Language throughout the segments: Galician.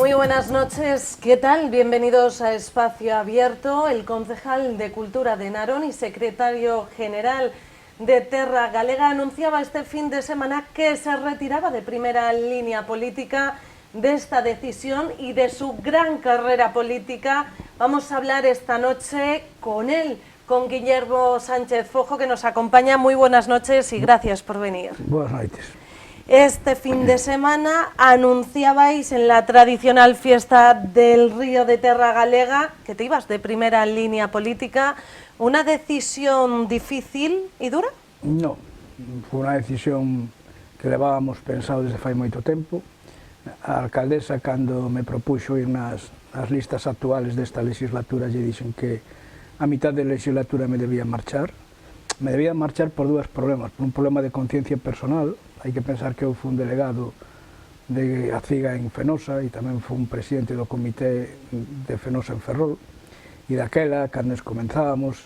Muy buenas noches, ¿qué tal? Bienvenidos a Espacio Abierto. El concejal de Cultura de Narón y secretario general de Terra Galega anunciaba este fin de semana que se retiraba de primera línea política de esta decisión y de su gran carrera política. Vamos a hablar esta noche con él, con Guillermo Sánchez Fojo, que nos acompaña. Muy buenas noches y gracias por venir. Buenas noches. Este fin de semana anunciabais en la tradicional fiesta del Río de Terra Galega que te ibas de primera línea política. ¿Una decisión difícil y dura? No, foi unha decisión que levábamos pensado desde fai moito tempo. A alcaldesa, cando me propuxo ir nas listas actuales desta legislatura, lle dixen que a mitad de legislatura me debía marchar. Me debía marchar por dúas problemas. Por un problema de conciencia personal. Hai que pensar que eu fui un delegado de ACIGA en Fenosa e tamén fui un presidente do comité de Fenosa en Ferrol. E daquela, cando nos comenzábamos,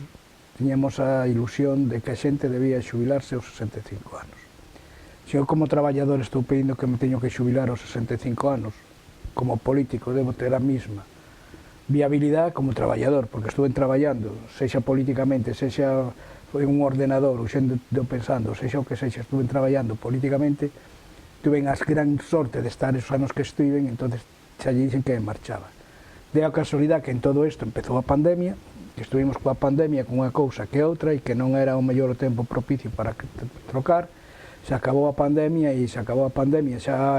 tiñamos a ilusión de que a xente debía xubilarse aos 65 anos. Se eu como traballador estou pedindo que me teño que xubilar aos 65 anos, como político debo ter a mesma viabilidade como traballador, porque estuve traballando, sexa políticamente, sexa foi un ordenador, ou xendo pensando, sexa o que sexa, estuve traballando políticamente, tuve a gran sorte de estar esos anos que estuven, entonces xa lle dixen que me marchaba. Deu a casualidade que en todo isto empezou a pandemia, que estuvimos coa pandemia con unha cousa que outra e que non era o mellor tempo propicio para trocar. Se acabou a pandemia e xa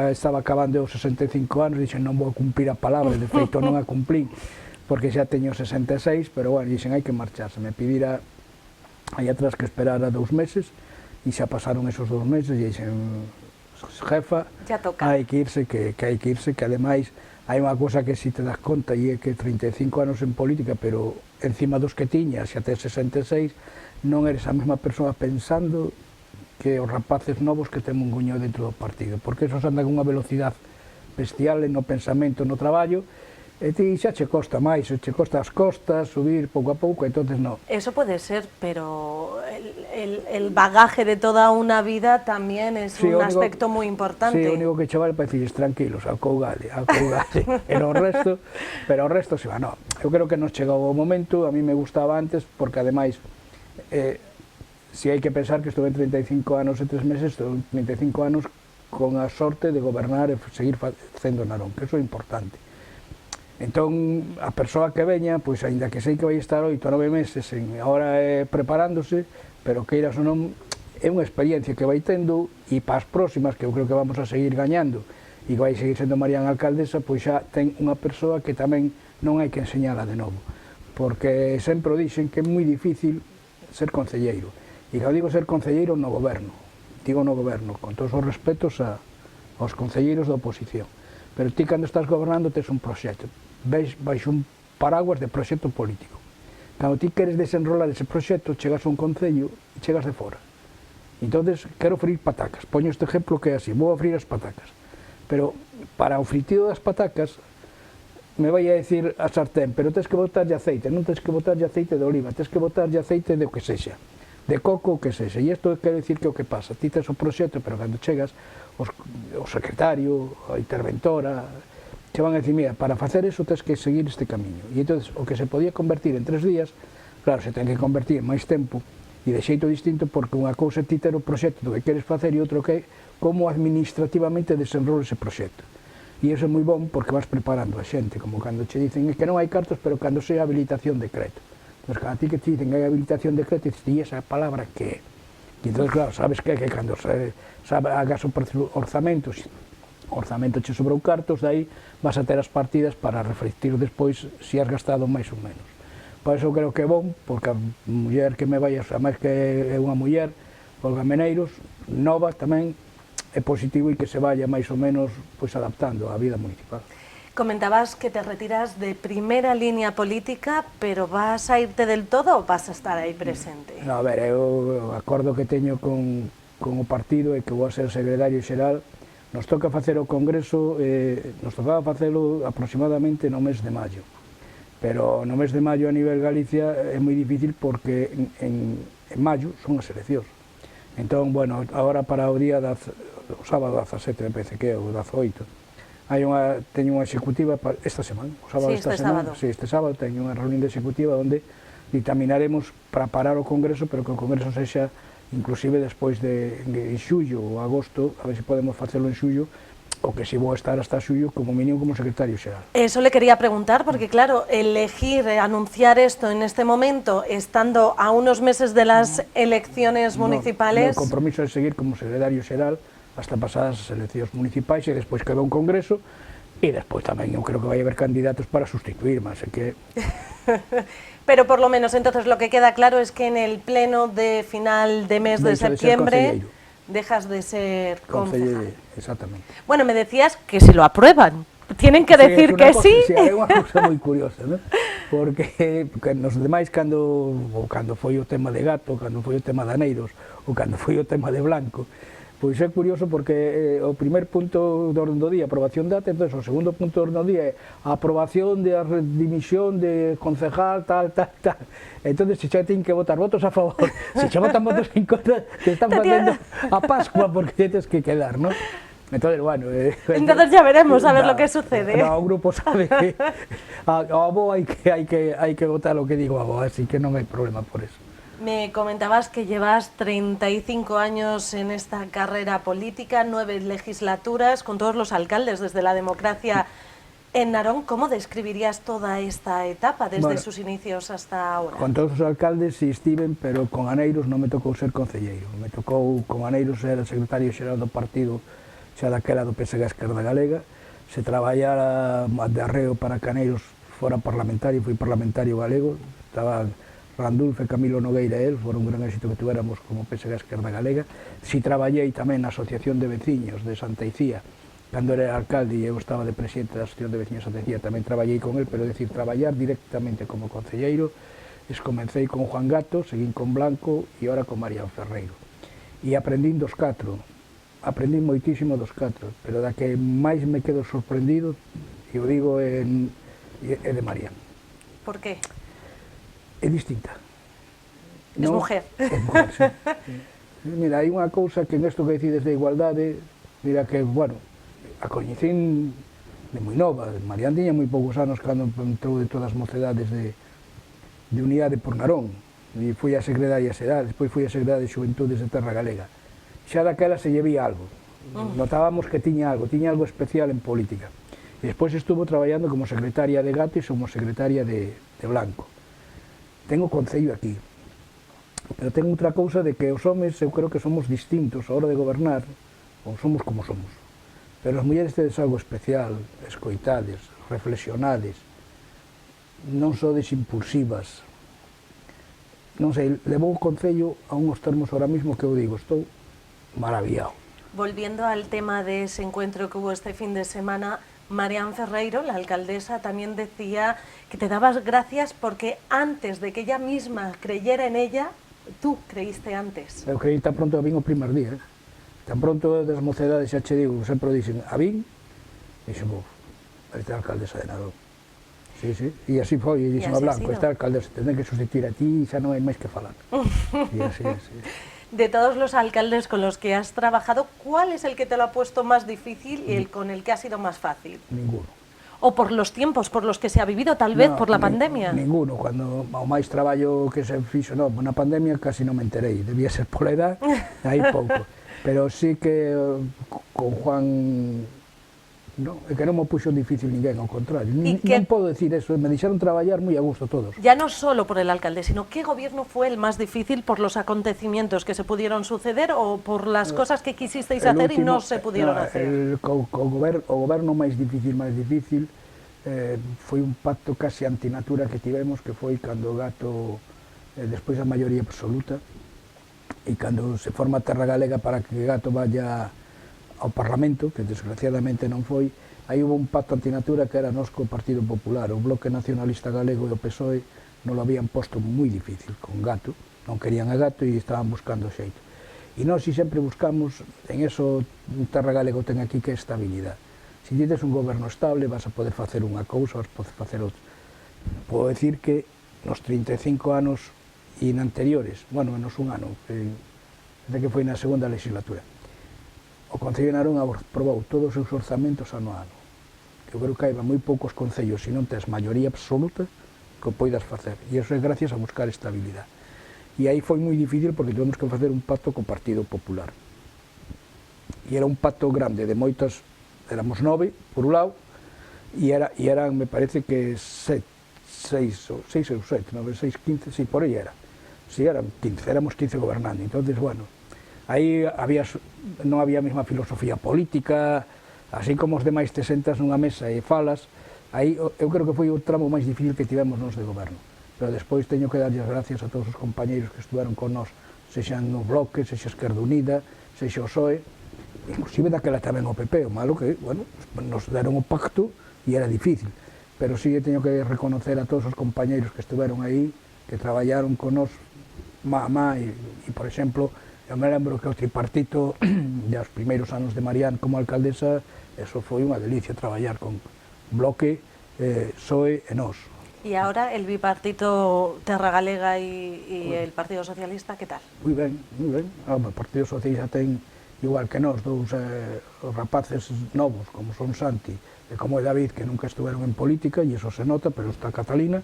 estaba acabando os 65 anos, dixen non vou cumprir a palabra, de feito non a cumplín, porque xa teño 66, pero bueno, dixen hai que marcharse, me pidira aí atrás que esperara 2 meses e xa pasaron esos 2 meses e dixen, jefa, hai que irse, que hai que irse, que ademais hai unha cousa que si te das conta e é que 35 anos en política, pero encima dos que tiñas, xa tes 66, non eres a mesma persoa pensando que os rapaces novos que temos un guño dentro do partido, porque esos andan con unha velocidade bestial no pensamento, no traballo, e ti xa che costa máis, che costa as costas, subir pouco a pouco, entonces non. Eso puede ser, pero el bagaje de toda una vida también es un aspecto muy importante. Sí, o único que che vale para dicirles tranquilos, ao cougale, pero o resto se va, non. Eu creo que nos chegou o momento, a mí me gustaba antes, porque ademais, si hai que pensar que estuve 35 anos e 3 meses, estuve 35 anos con a sorte de gobernar e seguir facendo Narón, que eso é importante. Entón, a persoa que veña, pois, aínda que sei que vai estar 8 ou 9 meses agora preparándose, pero queiras ou non, é unha experiencia que vai tendo e para as próximas, que eu creo que vamos a seguir gañando e que vai seguir sendo Marián alcaldesa, pois xa ten unha persoa que tamén non hai que enseñala de novo, porque sempre o dixen que é moi difícil ser concelleiro, e cando digo ser concelleiro no goberno, digo no goberno, con todos os respetos aos concelleiros da oposición, pero ti cando estás gobernando tes un proxecto, veis baixo un paraguas de proxecto político. Cando ti queres desenrolar ese proxecto, chegas a un concello e chegas de fora. Entonces, quero freír patacas. Poño este exemplo que é así, vou a freír as patacas. Pero para o fritido das patacas, me vai a decir a sartén, pero tens que botarlle aceite, non tens que botarlle aceite de oliva, tens que botarlle aceite de o que sexa, de coco o que sexa. E isto quero dicir que o que pasa, ti tens o proxecto, pero cando chegas, o secretario, a interventora, che van a decir, mira, para facer eso tens que seguir este camiño. E entón, o que se podía convertir en 3 días, claro, se ten que convertir en máis tempo e de xeito distinto, porque unha cousa é ti ter o proxecto que queres facer e outro que é como administrativamente desenrola ese proxecto. E iso é moi bon porque vas preparando a xente, como cando che dicen que non hai cartos, pero cando sei habilitación de decreto. Entón, cando ti que te dicen que hai habilitación de decreto, dices, e esa palabra que é? E entón, claro, sabes que cando hagas orzamentos, o orzamento che sobrou cartos, dai vas a ter as partidas para reflectir despois se has gastado máis ou menos. Por iso creo que é bon, porque a muller que me vai, a máis que é unha muller, Olga Meneiros, nova tamén, é positivo e que se vaya máis ou menos pois, adaptando á vida municipal. Comentabas que te retiras de primera línea política, pero vas a irte del todo ou vas a estar aí presente? No, a ver, eu acordo que teño con o partido e que vou a ser secretario xeral. Nos toca facer o congreso, nos tocaba facelo aproximadamente no mes de maio, pero no mes de maio a nivel Galicia é moi difícil porque en maio son as eleccións. Entón, bueno, agora para o día, o sábado 17, me parece que é, o 18, teño unha executiva esta semana, o sábado Sí, esta este semana, sábado. sí, este sábado teño unha reunión de executiva onde dictaminaremos para parar o Congreso, pero que o Congreso sexa inclusive despois de xullo ou agosto, a ver se podemos facelo en xullo, o que si vou estar hasta xullo como mínimo como secretario xeral. Eso le quería preguntar, porque claro, elegir, anunciar esto en este momento, estando a unos meses de las elecciones municipales... No, o compromiso é seguir como secretario xeral hasta pasadas as eleccións municipais e despois queda un congreso e despois tamén eu creo que vai haber candidatos para sustituir, mas é que... Pero por lo menos entonces lo que queda claro es que en el pleno de final de mes de septiembre dejas de ser concejal. Exactamente. Bueno, me decías que si lo aprueban, tienen que decir que sí. Sí, é unha cousa moi curiosa, ¿no? Porque nos demais cando foi o tema de Gato, cando foi o tema de Aneiros, ou cando foi o tema de Blanco, pois é curioso porque o primer punto do orden do día, aprobación de ata, entón o segundo punto do orden do día é a aprobación de a dimisión de concejal, tal. Entón, se xa ten que votar votos a favor, se xa votan votos en contra, te están facendo a Pascua porque tens que quedar, non? Entón, bueno... Entonces ya veremos a ver lo que sucede. No, o grupo sabe que ao avó hai que votar o que digo avó, así que non hai problema por eso. Me comentabas que llevas 35 años en esta carrera política, 9 legislaturas, con todos los alcaldes desde la democracia en Narón. ¿Cómo describirías toda esta etapa, desde sus inicios hasta ahora? Con todos os alcaldes si estiven, pero con Aneiros non me tocou ser concelleiro. Me tocou, con Aneiros, ser o secretario xeral do partido xa daquela do PSG Esquerda Galega. Se traballara de arreo para que Aneiros fora parlamentario, fui parlamentario galego, estaba... Randulfe, Camilo Nogueira e el, foron un gran éxito que tuéramos como PSG Esquerda Galega. Si traballei tamén na Asociación de Veciños de Santa Icía, cando era alcalde e eu estaba de presidente da Asociación de Veciños de Santa Icía, tamén traballei con el, pero decir, traballar directamente como concelleiro, comencei con Juan Gato, seguín con Blanco e ora con Marián Ferreiro. E aprendín dos catro, aprendín moitísimo dos catro, pero da que máis me quedo sorprendido, e o digo, é de Marián. Por qué? É distinta. Es mujer. É mujer, sí. Mira, hai unha cousa que nesto que decides de igualdade, mira que, bueno, a coñecín de moi nova, Marián tiña moi poucos anos cando entrou de todas as mocedades de Unidade por Narón, e fui a secretaria xeral, despois fui a secretaria de Xuventudes de Terra Galega. Xa daquela se lle vía algo, notábamos que tiña algo especial en política. E despois estuvo traballando como secretaria de Gato e como secretaria de Blanco. Tengo concello aquí, pero ten outra cousa de que os homes eu creo que somos distintos a hora de gobernar, ou somos como somos, pero as mulleres tedes algo especial, escoitades, reflexionades, non sodes impulsivas, non sei, levou o concello a unhos termos ahora mismo que eu digo, estou maravillado. Volviendo al tema de ese encuentro que hubo este fin de semana, Marián Ferreiro, la alcaldesa, también decía que te dabas gracias porque antes de que ella misma creyera en ella, tú creíste antes. Eu creí tan pronto a vin o primer día, tan pronto das mocedades xa che digo, sempre dicen a vin, e dixen, esta é a alcaldesa de Narón. Sí, e así foi, e dixen a Blanco, esta alcaldesa, ten que sustituir a ti e xa non hai máis que falar. E así. De todos los alcaldes con los que has trabajado, ¿cuál es el que te lo ha puesto más difícil y el con el que ha sido más fácil? Ninguno. ¿O por los tiempos por los que se ha vivido, tal vez por la pandemia? Ninguno. Cuando o máis traballo que se fixo, na pandemia casi non me enterei, debía ser pola edad, aí pouco. Pero sí que con Juan... No, é que non me puxo difícil ninguén, ao contrario. Non podo decir eso, me deixaron traballar moi a gusto todos. Ya no solo por el alcalde, sino ¿qué gobierno fue el más difícil por los acontecimientos que se pudieron suceder o por las cosas que quisisteis hacer y no se pudieron hacer? O goberno máis difícil foi un pacto casi antinatura que tivemos, que foi cando o Gato, despois da maioría absoluta, e cando se forma a Terra Galega para que Gato vaya ao Parlamento, que desgraciadamente non foi, aí hubo un pacto antinatura que era nos co Partido Popular, o Bloque Nacionalista Galego e o PSOE non lo habían posto moi difícil con Gato, non querían a Gato e estaban buscando xeito. E nós si sempre buscamos, en eso Terra Galego ten aquí que é estabilidade. Se dices un goberno estable vas a poder facer unha cousa, vas a poder facer outra. Podo decir que nos 35 anos e anteriores, bueno, menos un ano, desde que foi na segunda legislatura, o Concello de Narón aprobou todos os seus orzamentos ano a ano. Eu creo que hai moi poucos concellos, se non tes maioría absoluta, que o poidas facer. E iso é gracias a buscar estabilidade. E aí foi moi difícil porque tivemos que facer un pacto co Partido Popular. E era un pacto grande de moitas, éramos 9 por un lado, e eran, me parece que 6 ou 7, 9, 6, 15, sí, por aí era. Sí, eran 15, éramos 15 gobernando. Entonces, bueno, aí non había a mesma filosofía política, así como os demais te sentas nunha mesa e falas, aí eu creo que foi o tramo máis difícil que tivemos nos de goberno. Pero despois teño que darlle as gracias a todos os compañeiros que estuveron con nós, sexan no Bloque, sexa Esquerda Unida, sexa o PSOE, inclusive daquela tamén o PP, o malo que, bueno, nos deron o pacto e era difícil, pero sí teño que reconocer a todos os compañeiros que estuveron aí, que traballaron con nós e por exemplo, eu me lembro que o tripartito dos primeiros anos de Marián como alcaldesa, eso foi unha delicia traballar con Bloque, PSOE e nós. Y ahora el bipartito Terra Galega y el Partido Socialista, ¿qué tal? Moi ben, moi ben. O Partido Socialista ten, igual que nós, dous rapaces novos, como son Santi e como é David, que nunca estuveron en política, e iso se nota, pero está Catalina,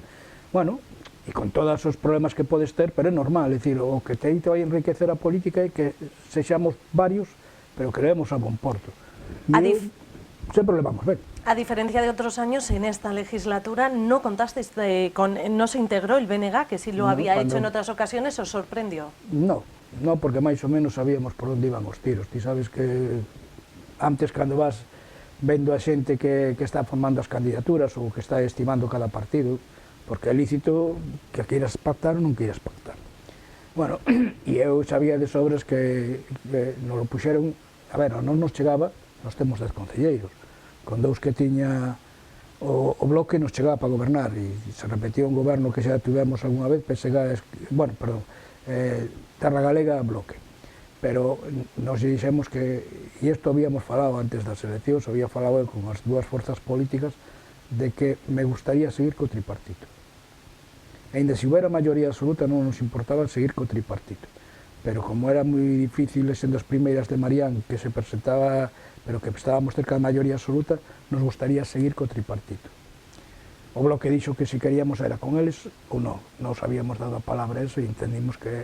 bueno, e con todos os problemas que podes ter, pero é normal, é dicir, o que te vai enriquecer a política é que sexamos varios, pero que levemos a bon porto. E sempre levamos ben. A diferencia de otros años, en esta legislatura no contasteis no se integró el BNG, que sí lo había hecho en otras ocasiones, ¿os sorprendió? No, porque máis ou menos sabíamos por onde iban os tiros. Ti sabes que antes, cando vas vendo a xente que está formando as candidaturas ou que está estimando cada partido, porque é lícito que queiras pactar ou non queiras pactar. Bueno, e eu sabía de sobras que nos lo puxeron, a ver, non nos chegaba, nos temos 10 concelleiros, con 2 que tiña o Bloque nos chegaba para gobernar, e se repetía un goberno que xa tivemos algunha vez, Terra Galega Bloque. Pero nos dixemos que, e isto habíamos falado antes das eleccións, había falado con as dúas forzas políticas, de que me gustaría seguir co tripartito. E ainda se houbera maioría absoluta non nos importaba seguir co tripartito. Pero como era moi difícil, sendo as primeiras de Marián, que se presentaba, pero que estábamos cerca da maioría absoluta, nos gustaría seguir co tripartito. O Bloque dixo que se queríamos era con eles ou non. Nos habíamos dado a palabra eso e entendimos que é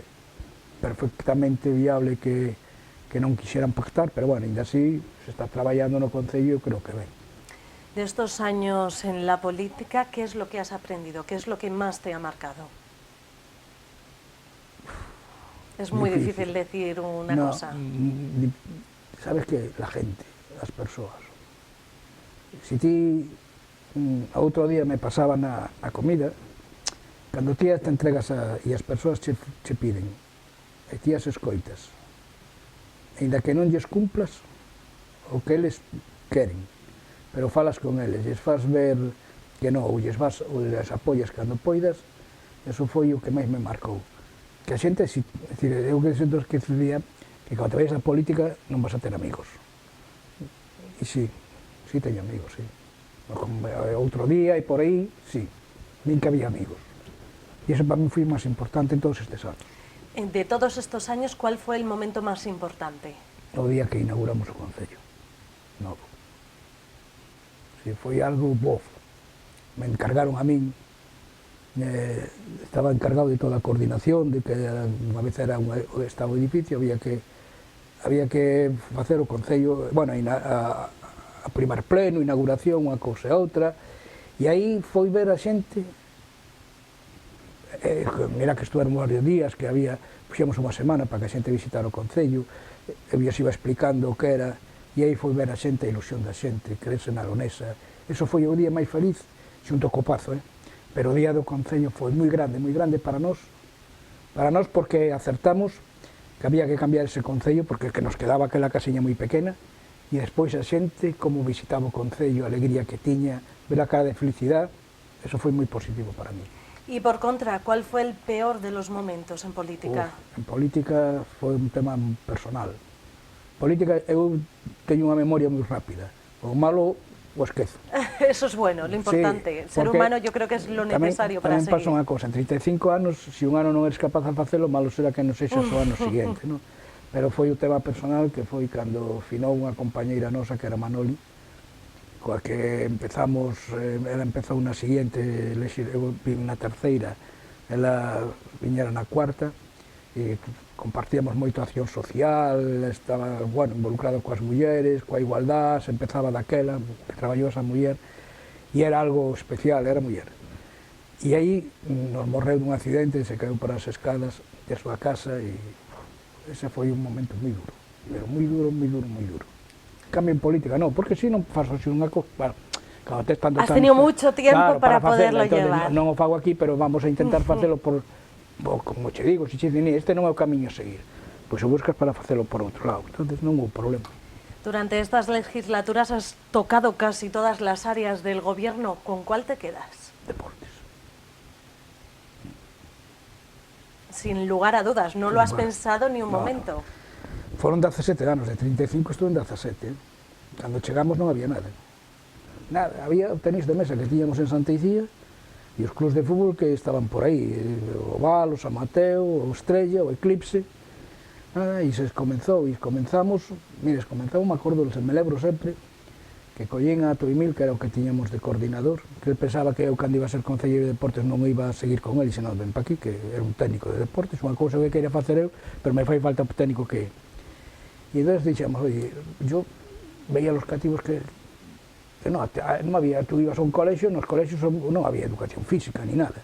perfectamente viable que non quixeran pactar, pero bueno, ainda así se está traballando no Concello, creo que ben. De estos años en la política, ¿qué es lo que has aprendido? ¿Qué es lo que más te ha marcado? Es muy difícil decir una cosa. Sabes que la gente, las persoas. Si ti, outro día me pasaban a comida, cando ti te entregas e as persoas che piden, e ti as escoitas, ainda que non lles cumplas o que eles queren, pero falas con eles, lles faz ver que non, ou lles apoias cando poidas, eso foi o que máis me marcou. Que a xente, eu que sento que dicía que cando te vais a política non vas a ter amigos. E sí teño amigos, sí. Outro día e por aí, sí, nin que había amigos. E iso para mí foi máis importante en todos estes anos. De todos estos años, ¿cuál fue el momento más importante? O día que inauguramos o Concello novo. Sí, foi algo bof. Me encargaron a min, estaba encargado de toda a coordinación, de que unha vez era estaba o edificio, había que facer o Concello, bueno, a primer pleno, inauguración, unha cousa e outra, e aí foi ver a xente, mira que estuveron varios días, que puxemos unha semana para que a xente visitara o Concello, eu se iba explicando o que era, e aí foi ver a xente, a ilusión da xente, creerse na Leonesa. Eso foi o día máis feliz, xunto co Pazo, pero o día do Concello foi moi grande para nós porque acertamos que había que cambiar ese Concello, porque que nos quedaba aquela casiña moi pequena, e despois a xente, como visitaba o Concello, a alegría que tiña, ver a cara de felicidade, eso foi moi positivo para mí. Y por contra, ¿cuál fue el peor de los momentos en política? En política foi un tema personal. Política, eu teño unha memoria moi rápida. O malo o esquezo. Eso es bueno, lo importante. Sí, ser humano yo creo que es lo necesario para seguir. Tamén pasa unha cosa, en 35 anos, se un ano non eres capaz de facelo, malo será que non sexas o ano seguinte, non? Pero foi o tema personal que foi cando finou unha compañeira nosa que era Manoli, coa que empezamos, ela empezou na seguinte, eu vim na terceira, ela viñera na cuarta, e compartíamos moito acción social, estaba, bueno, involucrado coas mulleres, coa igualdade, se empezaba daquela, que traballou esa muller, e era algo especial, era muller. E aí nos morreu dun accidente, se caeu por as escadas de súa casa, e ese foi un momento moi duro, pero moi duro, moi duro, moi duro. Cambio en política, non, porque si non faço así unha cousa, bueno, cando tes tanto... Has tenido mucho tiempo, claro, para poderlo llevar. Non o fago aquí, pero vamos a intentar facelo por, como che digo, se che dicen, este non é o camiño a seguir, pois o buscas para facelo por outro lado, entonces non houve problema. Durante estas legislaturas has tocado casi todas las áreas del gobierno, ¿con cuál te quedas? Deportes. Sin lugar a dudas, ¿no lo has pensado ni un momento? Foron 17 anos, de 35 estuve en 17. Cando chegamos non había nada. Nada, había o tenis de mesa que tiñamos en Santa Icía e os clubs de fútbol que estaban por aí, o Val, o San Mateo, o Estrella, o Eclipse. E se comenzou, e comenzamos, mires, comenzou, me acordo, se me lembro sempre, que collín a Toimil, que era o que tiñamos de coordinador, que ele pensaba que eu, cando iba a ser concelleiro de deportes, non iba a seguir con ele, senón ven pa aquí, que era un técnico de deportes, unha cousa que quería facer eu, pero me fai falta un técnico que... E entón dixemos, oye, yo veía los cativos que non había, tú ibas a un colexio, nos colexios non había educación física ni nada.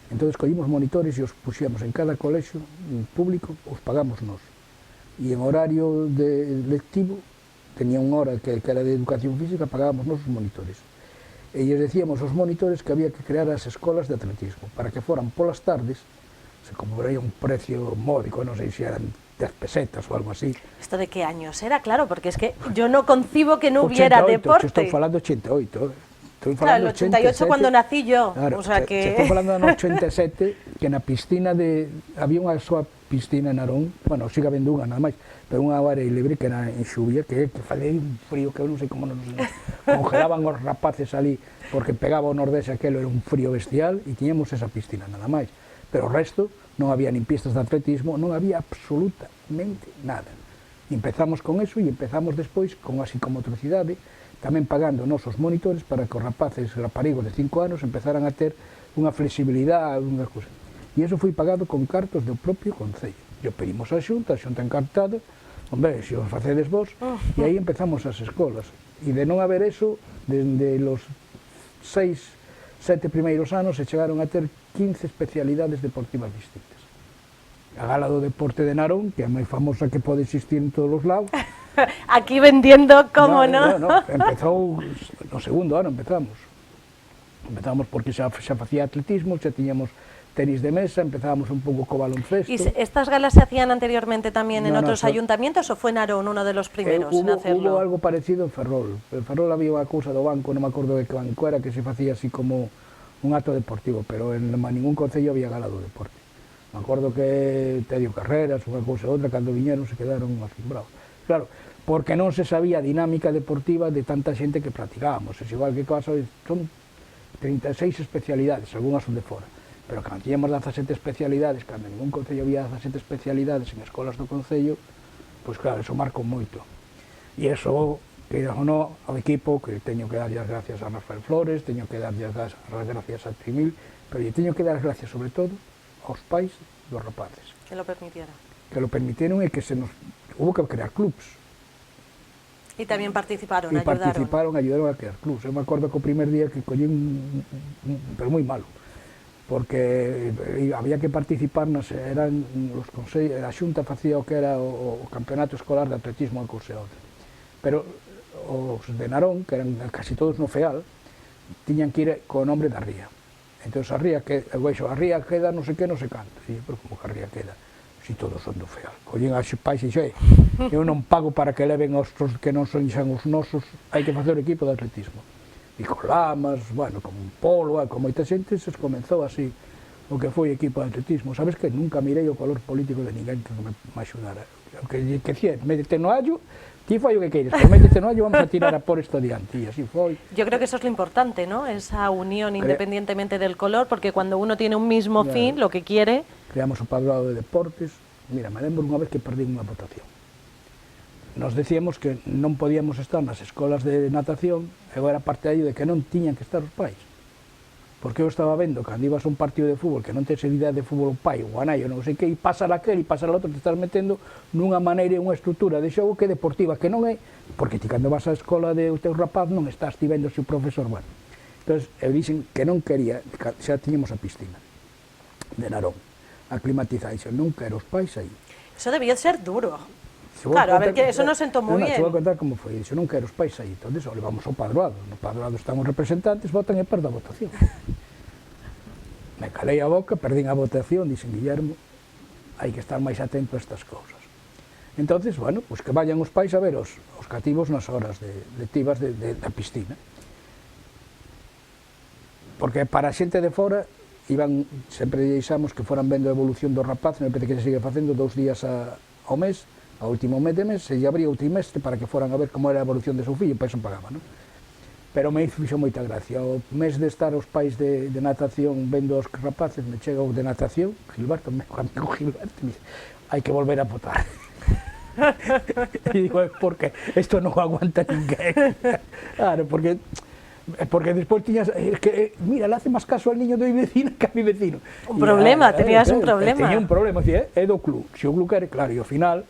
Entón collímos monitores e os puxíamos en cada colexio público, os pagamos nós. E en horario lectivo, tenía unha hora que era de educación física, pagábamos nós os monitores. E lles decíamos aos monitores que había que crear as escolas de atletismo, para que foran polas tardes, se cobraría un precio módico, non sei se eran 10 pesetas ou algo así. ¿Esto de qué años era? Claro, porque es que yo no concibo que no hubiera 88, deporte. Estou falando 88, Claro, el 88 cuando nací yo, claro, o sea que... Estou falando no 87, que na piscina había unha soa piscina en Narón, bueno, siga habendo unha nada máis, pero unha área libre que era en Xuvia, que facía un frío que eu non sei como nos congelaban os rapaces ali, porque pegaba o nordés aquelo, era un frío bestial, e tiñamos esa piscina nada máis, pero o resto non había nin pistas de atletismo, non había absolutamente nada. E empezamos con eso e empezamos despois con a psicomotricidade, tamén pagando nosos monitores para que os rapaces raparigos de 5 anos empezaran a ter unha flexibilidade, unha cosa. E iso foi pagado con cartos do propio Concello. E pedimos a Xunta encartada, hombre, se os facedes vos, e aí empezamos as escolas. E de non haber eso, dende los 6, 7 primeiros anos se chegaron a ter 15 especialidades deportivas distintas. A Gala do Deporte de Narón, que é a máis famosa que pode existir en todos os lados. Aquí vendiendo, ¿cómo no? No, empezou no segundo ano, empezamos porque xa facía atletismo, xa tiñamos tenis de mesa, empezábamos un pouco co baloncesto. ¿Y estas galas se hacían anteriormente también en otros ayuntamientos o fue Narón uno de los primeros en hacerlo? Hubo algo parecido en Ferrol. En Ferrol había unha cousa do banco, non me acordo de que banco era, que se facía así como un acto deportivo, pero en ningún concello había gala do deporte. Me acordo que Tedio Carreras, unha cousa ou outra, cando viñeron se quedaron asombrados. Claro, porque non se sabía a dinámica deportiva de tanta xente que practicábamos. Es igual que son 36 especialidades, algunhas son de fora. Pero cando tiñamos 17 especialidades, cando en ningún concello había 17 especialidades en escolas do concello, pois claro, eso marcou moito. E eso, queiras ou non, ao equipo, que teño que darlle as gracias a Rafael Flores, teño que darlle as gracias a Trimil, pero lle teño que dar as gracias, sobre todo, aos pais dos rapaces. Que lo permitieron. Que lo permitieron e que se nos... Hubo que crear clubs. E tamén participaron, ayudaron a crear clubs. Eu me acordo que o primer día que collín, pero moi malo, porque había que participar, eran os consellos, a Xunta facía o que era o campeonato escolar de atletismo a cousa outra. Pero os de Narón, que eran casi todos no FEAL, tiñan que ir co nombre da ría. Entón a ría queda non sei que, non sei canto. E pero como que a ría queda? Si todos son do FEAL. Collín a pais e xe, eu non pago para que leven os que non son os nosos, hai que facer o equipo de atletismo. E con Lamas, bueno, con Polo, con moita xente, se comenzou así o que foi equipo de atletismo. Sabes que nunca mirei o color político de ninguén que me axudara. O que dicía, métete no allo, ti fai o que queires, pero métete no allo, vamos a tirar a por isto adiante, e así foi. Yo creo que eso es lo importante, ¿no? Esa unión independientemente del color, porque cuando uno tiene un mismo fin, lo que quiere... Creamos o Padroado de Deportes. Mira, me lembro unha vez que perdí unha votación. nos decíamos que non podíamos estar nas escolas de natación, e eu era partidario de que non tiñan que estar os pais. Porque eu estaba vendo, cando ibas a un partido de fútbol, que non tes idea de fútbol o pai, o anai, non sei que, e pasa aquel e pasa outro, te estás metendo nunha maneira e unha estrutura de xogo que é deportiva, que non é, porque ti cando vas á escola de teu rapaz non estás ti vendo se o profesor, bueno. Entón, eu dixen que non quería, xa tiñamos a piscina de Narón, aclimatizada, dixen, non quero os pais aí. Eso debió ser duro. Claro, a ver, que eso no sentó muy bien. Te voy a contar como foi, dixen, non quero os pais aí, entón, vamos ao padroado, no padroado están os representantes, votan e perdo a votación. Me calei a boca, perdín a votación, dixen, Guillermo, hai que estar máis atento a estas cousas. Entón, bueno, pues que vayan os pais a ver os cativos nas horas lectivas da piscina. Porque para a xente de fora, iban, sempre deixamos que foran vendo a evolución do rapaz, me parece que se sigue facendo 2 días ao mes, ao último mes de mes, se lle abría o trimestre para que foran a ver como era a evolución de seu fillo, para iso pagaba, non? Pero me fixo moita gracia, o mes de estar os pais de natación vendo os rapaces, me chega o de natación, Gilberto, meu amigo Gilberto, me dice, hai que volver a votar. E digo, porque isto non aguanta ninguén. Claro, porque despois tiñas, mira, le hace máis caso al niño do mi vecino que a mi vecino. Un problema, tenías un problema. Tenía un problema, é do club, se o club quere, claro, e ao final,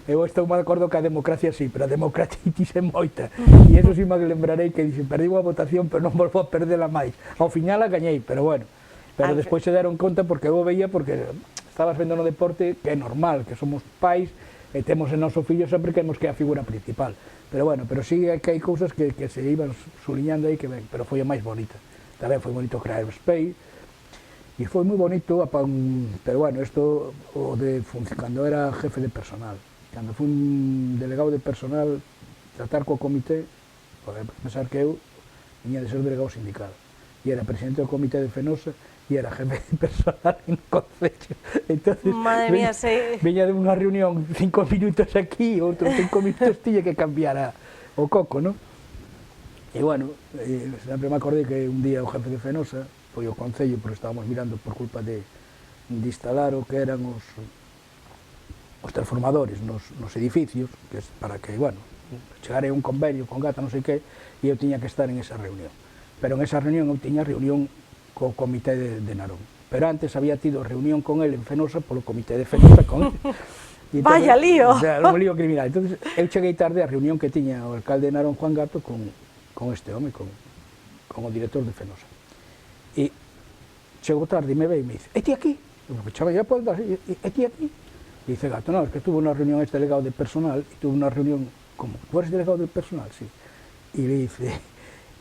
eu estou de acordo que a democracia sí, pero a democratitis é moita. E eso sí me lembrarei que dixen, perdí unha votación, pero non volvo a perdela máis. Ao final a gañei, pero bueno. Pero despois se deron conta porque eu veía, porque estabas vendo no deporte que é normal, que somos pais, e temos en noso fillo sempre que temos que é a figura principal. Pero bueno, pero sí que hai cousas que se iban suliñando aí que ben, pero foi a máis bonita. Tamén foi bonito crear o Space, e foi moi bonito, pero bueno, isto cando era jefe de personal. Cando fui un delegado de personal, tratar co comité, poder pensar que eu viña de ser delegado sindical, e era presidente do comité de Fenosa, e era jefe de personal en Concello. Entonces, madre mía, viña de unha reunión 5 minutos aquí, outros 5 minutos tiña que cambiar o coco, non? E bueno, sempre me acordei que un día o jefe de Fenosa foi ao Concello, porque estábamos mirando por culpa de instalar o que eran os transformadores nos edificios, que es para que, bueno, chegare un convenio con Gata, non sei que, e eu tiña que estar en esa reunión. Pero en esa reunión eu tiña reunión co comité de Narón. Pero antes había tido reunión con él en Fenosa polo comité de Fenosa con él. Entonces, vaya lío! O sea, un lío criminal. Entonces, eu cheguei tarde a reunión que tiña o alcalde de Narón, Juan Gato, con este home, con o director de Fenosa. E chego tarde e me ve e me dice, é ti aquí? Eu, chaval, ya podes dar, é ti aquí? E dice Gato, no, es que tuve una reunión este delegado de personal, y tuve una reunión, ¿cómo? ¿Tú eres delegado de personal? Sí. Y le dice,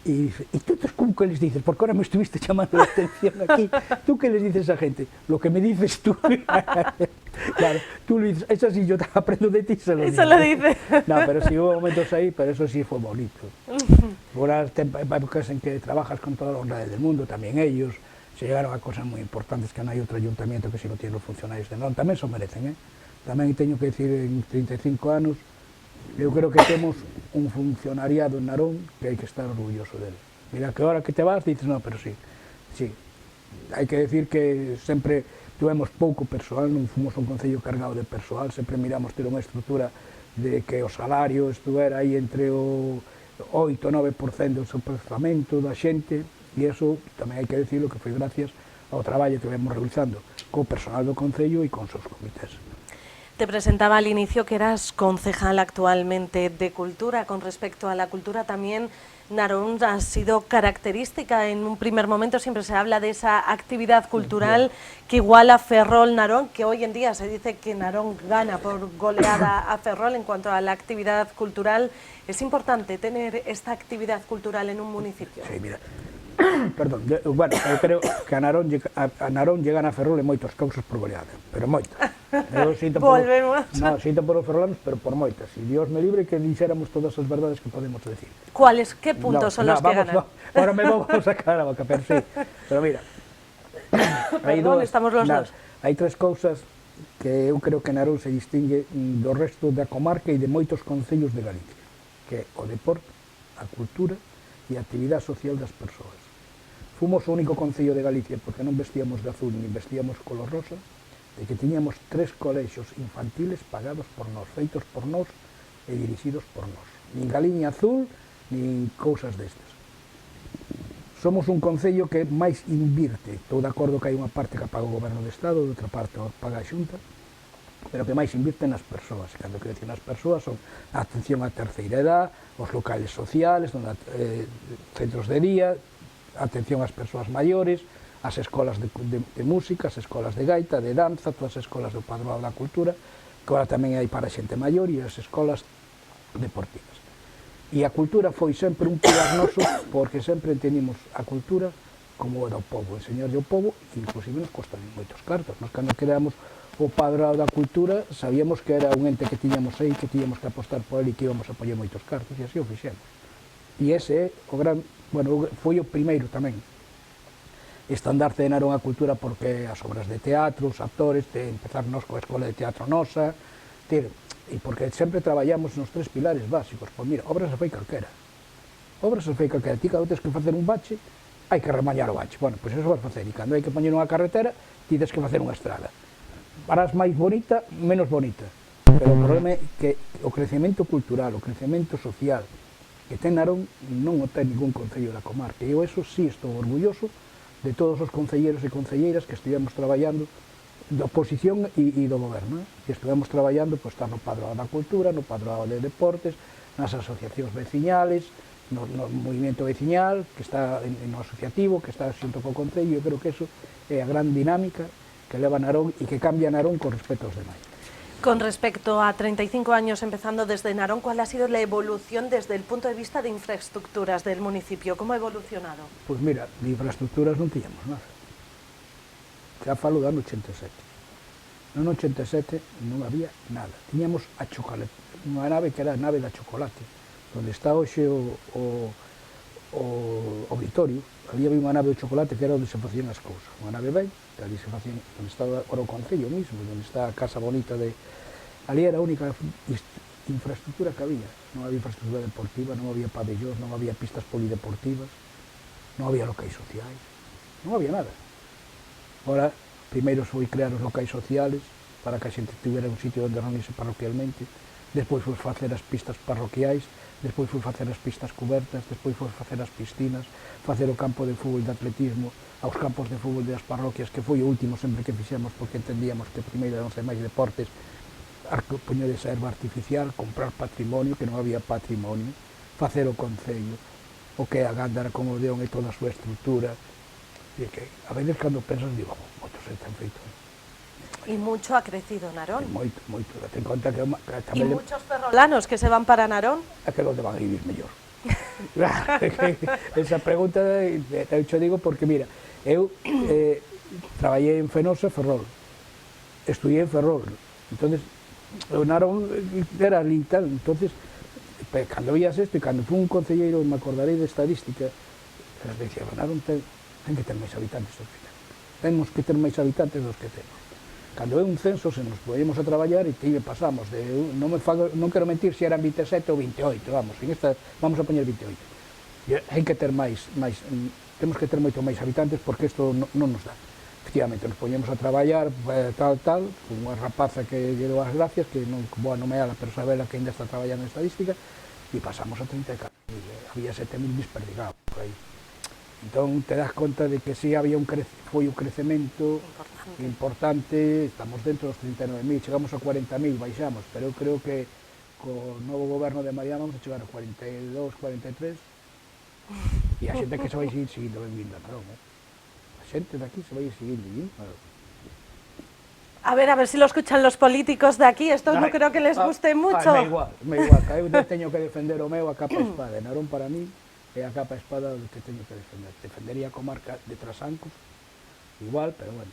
¿y tú cómo que les dices? Porque ahora me estuviste llamando la atención aquí. ¿Tú qué les dices a esa gente? Lo que me dices tú. Claro, tú le dices, eso sí, yo te aprendo de ti, se lo dices. Eso lo dice. No, pero sí hubo momentos ahí, pero eso sí fue bonito. Hubo épocas en que trabajas con todas las redes del mundo, también ellos. Se llegaron a cosas moi importantes que non hai outro ayuntamiento que si non tiene os funcionarios de Narón, tamén se merecen, Tamén teño que decir, en 35 anos, eu creo que temos un funcionariado en Narón que hai que estar orgulloso dele. Mira, que ahora que te vas, dices, no, pero sí, hai que decir que sempre tuvemos pouco persoal, non fomos un concello cargado de persoal, sempre miramos ter unha estrutura de que o salario estuvera aí entre o 8-9% do seu orzamento da xente, e iso tamén hai que decirlo que foi gracias ao traballo que vemos realizando co personal do Concello e con seus comités. Te presentaba al inicio que eras concejal actualmente de Cultura. Con respecto a la cultura también, Narón ha sido característica. En un primer momento siempre se habla de esa actividad cultural que iguala Ferrol-Narón, que hoy en día se dice que Narón gana por goleada a Ferrol en cuanto a la actividad cultural. ¿Es importante tener esta actividad cultural en un municipio? Sí, mira. Perdón, bueno, eu creo que a Narón lle gana a Ferrol en moitas causas por goleada, pero moitas. Volvemos. No, sinto por os ferrolanos, pero por moitas. E Dios me libre que dixéramos todas as verdades que podemos decir. ¿Cuáles? ¿Qué puntos son los que ganan? Ahora me vou a sacar a boca, pero sí. Pero mira, perdón, estamos los dos. Hai tres cousas que eu creo que Narón se distingue do resto da comarca e de moitos concellos de Galicia, que é o deporte, a cultura e a actividade social das persoas. Fomos o único concello de Galicia, porque non vestíamos de azul ni vestíamos color rosa, de que tiñamos 3 colexios infantiles pagados por nós, feitos por nós, e dirixidos por nós. Nin Galiña Azul, nin cousas destas. Somos un concello que máis invirte, estou de acordo que hai unha parte que paga o goberno do Estado, outra parte que paga a Xunta, pero que máis invirte nas persoas, e cando quero decir nas persoas son a atención á terceira edad, os locales sociales, centros de día, atención ás persoas maiores, as escolas de música, as escolas de gaita, de danza, todas as escolas do Padroado da Cultura, que agora tamén hai para xente maior, e as escolas deportivas. E a cultura foi sempre un pilar noso, porque sempre entendimos a cultura como era o povo, enseñarlle ao povo, e inclusive nos costan moitos cartos. Nos cando creamos o Padroado da Cultura, sabíamos que era un ente que tiñamos aí, que tiñamos que apostar por ele e que íbamos a poñer moitos cartos, e así o fixemos. E ese é o gran, bueno, foi o primeiro tamén, estandarte de Narón a cultura, porque as obras de teatro, os actores, de empezar nos coa escola de teatro nosa, e porque sempre traballamos nos tres pilares básicos. Pois mira, obras se fai calquera. Obras se fai calquera. Ti cando tens que facer un bache, hai que remañar o bache. Bueno, pois eso vas facer. E cando hai que poñer unha carretera, ti tens que facer unha estrada. Farás máis bonita, menos bonita. Pero o problema é que o crecemento cultural, o crecemento social que ten Narón non o ten ningún concello da comarca. E eu eso sí estou orgulloso de todos os concelleiros e concelleiras que estivemos traballando da oposición e do goberno, e estivemos traballando pois, no Padroado da Cultura, no Padroado de Deportes, nas asociacións veciñales, no movimento veciñal, que está no asociativo, que está xunto co concello. Eu creo que eso é a gran dinámica que leva Narón e que cambia Narón con respecto aos demais. Con respecto a 35 años empezando desde Narón, ¿cuál ha sido la evolución desde el punto de vista de infraestructuras del municipio? ¿Cómo ha evolucionado? Pois mira, de infraestructuras non tiñamos nada. Xa falo do ano 87. No ano 87 non había nada. Tiñamos a chocolate, unha nave que era a nave da chocolate, onde está hoxe o auditorio. Ali había unha nave de chocolate que era onde se facían as cousas. Unha nave ben, que ali se facían, onde está o concello mismo, onde está a casa bonita de... Ali era a única infraestructura que había. Non había infraestructura deportiva, non había pabellóns, non había pistas polideportivas, non había locais sociais, non había nada. Ahora, primeiro foi crear os locais sociales para que a xente tivera un sitio onde reunirse parroquialmente, despois foi facer as pistas parroquiais, despois foi facer as pistas cubertas, despois foi facer as piscinas, facer o campo de fútbol de atletismo, aos campos de fútbol das parroquias, que foi o último sempre que fixemos, porque entendíamos que primeiro eran máis deportes, poñer esa erva artificial, comprar patrimonio, que non había patrimonio, facer o concello, o que é a Gándara con o Deón e toda a súa estrutura, e que a veces cando pensas, digo, moito se ten feito. Y mucho ha crecido Narón. Moito, moito. Ten conta que y muchos ferrolanos que se van para Narón. É que onde van a vivir mellor. Esa pregunta eu digo porque, mira, eu traballei en Fenosa, Ferrol. Estudiei en Ferrol. Entonces, o Narón era ali tal. Entonces, cando vías isto, e cando fui un concelleiro, me acordarei de estadística, decía, Narón ten que ter máis habitantes dos que ten. Temos que ter máis habitantes dos que temos. Cando é un censo, se nos podemos a traballar e pasamos de, non quero mentir se eran 27 ou 28, vamos, en esta vamos a poñer 28. E hai que ter temos que ter moito máis habitantes porque isto non nos dá. Efectivamente, nos poñemos a traballar tal, unha rapaza que lle dou as gracias, que non vou a nomeala, pero sabela que ainda está traballando en estadística, e pasamos a 34, había 7.000 desperdigados por aí. Entón, te das conta de que si había foi un crecemento importante, estamos dentro dos 39.000, chegamos a 40.000, baixamos, pero eu creo que co novo goberno de María vamos a chegar a 42, 43, e a xente que se vai seguindo ben vindo a Narón, a xente de aquí se vai seguindo vindo. A ver si lo escuchan los políticos de aquí, esto no creo que les guste mucho. Me igual, que eu teño que defender o meu a capa e espada, Narón para mí é a capa e espada que teño que defender. Defendería a comarca de Trasancos, igual, pero bueno.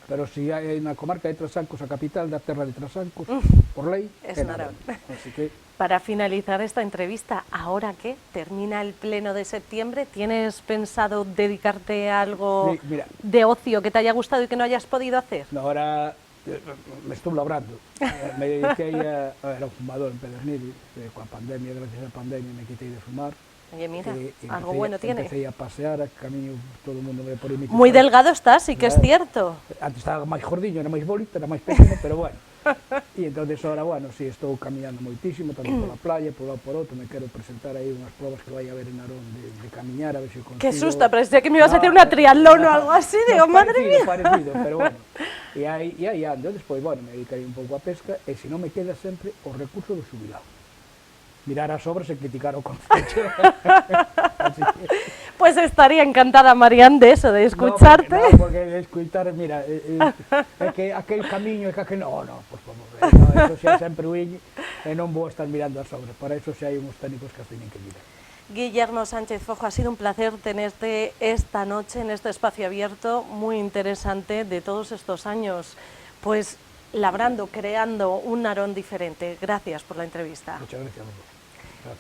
Pero si hai na comarca de Trasancos, a capital da terra de Trasancos, por lei, es Narón. Así que... Para finalizar esta entrevista, ¿ahora qué? ¿Termina el pleno de septiembre? ¿Tienes pensado dedicarte a algo de ocio que te haya gustado y que no hayas podido hacer? No, ahora me estou labrando. Me dediquei era un fumador en Pedernil, coa pandemia, gracias á pandemia me quitei de fumar. Oye, mira, algo bueno tiene. Empecé a pasear, a camiño, todo o mundo me por aí. Muy delgado estás, sí que es cierto. Antes estaba máis gordiño, era máis bolito, era máis pequeno, pero bueno. E entonces ahora, bueno, sí, estou camiñando moitísimo, tamén pola playa, por un lado por outro, me quero presentar aí unhas probas que vai haber en Narón de camiñar, a ver se consigo... Qué susto, parecía que me ibas a hacer una triatlón o algo así, digo, madre mía. Parecido, pero bueno, e aí ando, despois, bueno, me dedicarei un pouco a pesca, e se non me queda sempre o recurso do xubilado. Mirar as obras e criticar o concello. Pues estaría encantada, Marián, de eso, de escucharte. No, porque de escuchar, mira, é que aquel camiño, é que aquel... No, por favor, no, eso xa sempre uí, e non vou estar mirando as obras, para eso xa hai uns técnicos que as teñen que mirar. Guillermo Sánchez Fojo, ha sido un placer tenerte esta noche en este espacio abierto, muy interesante de todos estos años, pues labrando, creando un Narón diferente. Gracias por la entrevista. Muchas gracias a vos.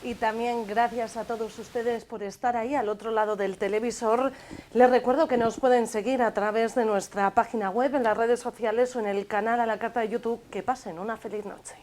Y también gracias a todos ustedes por estar ahí al otro lado del televisor. Les recuerdo que nos pueden seguir a través de nuestra página web, en las redes sociales o en el canal a la carta de YouTube. Que pasen una feliz noche.